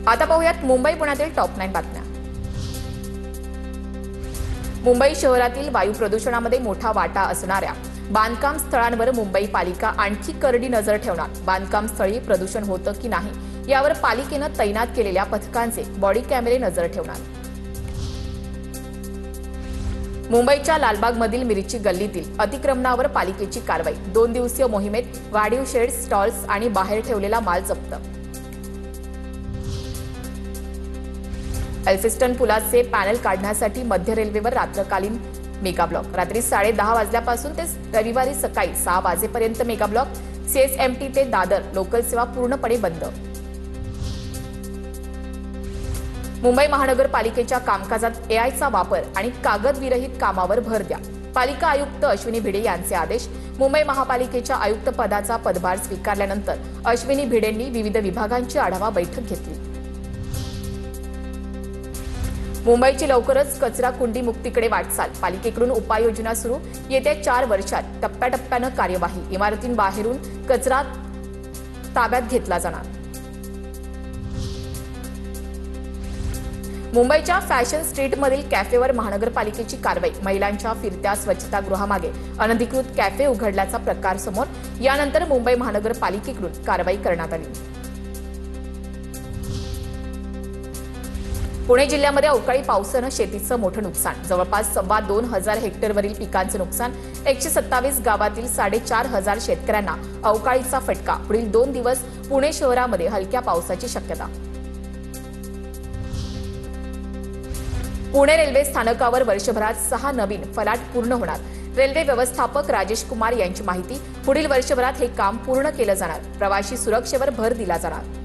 आता पाहूयात मुंबई पुण्यातील टॉप 9 बातम्या। मुंबई शहरातील वायू प्रदूषणामध्ये मोठा वाटा असणाऱ्या बांधकाम स्थळांवर मुंबई पालिका आणखी करडी नजर ठेवणार। बांधकाम स्थळी प्रदूषण होतं की नाही यावर पालिकेनं तैनात केलेल्या पथकांचे बॉडी कॅमेरे नजर ठेवणार। मुंबईच्या लालबागमधील मिरची गल्लीतील अतिक्रमणावर पालिकेची कारवाई। 2 दिवसीय मोहिमेत वाढीव शेड्स, स्टॉल्स आणि बाहेर ठेवलेला माल जप्त। एल्फिस्टन पुलाचे पॅनल काढण्यासाठी मध्य रेल्वेवर रात्रकालीन मेगा ब्लॉक। रात्री 10:30 वाजल्यापासून ते रविवारी सकाळी 6 वाजेपर्यंत मेगा ब्लॉक। सीएसएमटी ते दादर लोकल सेवा पूर्णपणे बंद। मुंबई महानगरपालिकेच्या कामकाजात एआयचा वापर आणि कागदविरहित कामावर भर द्या। पालिका आयुक्त अश्विनी भिडे यांचे आदेश। मुंबई महापालिकेच्या आयुक्त पदाचा पदभार स्वीकारल्यानंतर अश्विनी भिडेंनी विविध विभागांची आढावा बैठक घेतली। मुंबईची लवकरच कचरा कुंडी मुक्तीकडे वाटचाल। पालिकेकडून उपाययोजना सुरू। येत्या 4 वर्षात टप्प्याटप्प्यानं कार्यवाही। इमारतींबाहेरून कचरा ताब्यात घेतला जाणार। मुंबईच्या फॅशन स्ट्रीटमधील कॅफेवर महानगरपालिकेची कारवाई। महिलांच्या फिरत्या स्वच्छतागृहामागे अनधिकृत कॅफे उघडल्याचा प्रकार समोर। यानंतर मुंबई महानगरपालिकेकडून कारवाई करण्यात आली। पुणे जिल्ह्यामध्ये अवकाळी पावसानं शेतीचं मोठं नुकसान। जवळपास 2,2500 हेक्टरवरील पिकांचं नुकसान। 127 गावातील 4,500 शेतकऱ्यांना अवकाळीचा फटका। पुढील 2 दिवस पुणे शहरामध्ये हलक्या पावसाची शक्यता। पुणे रेल्वे स्थानकावर वर्षभरात 6 नवीन फलाट पूर्ण होणार। रेल्वे व्यवस्थापक राजेश कुमार यांची माहिती। पुढील वर्षभरात हे काम पूर्ण केलं जाणार। प्रवाशी सुरक्षेवर भर दिला जाणार।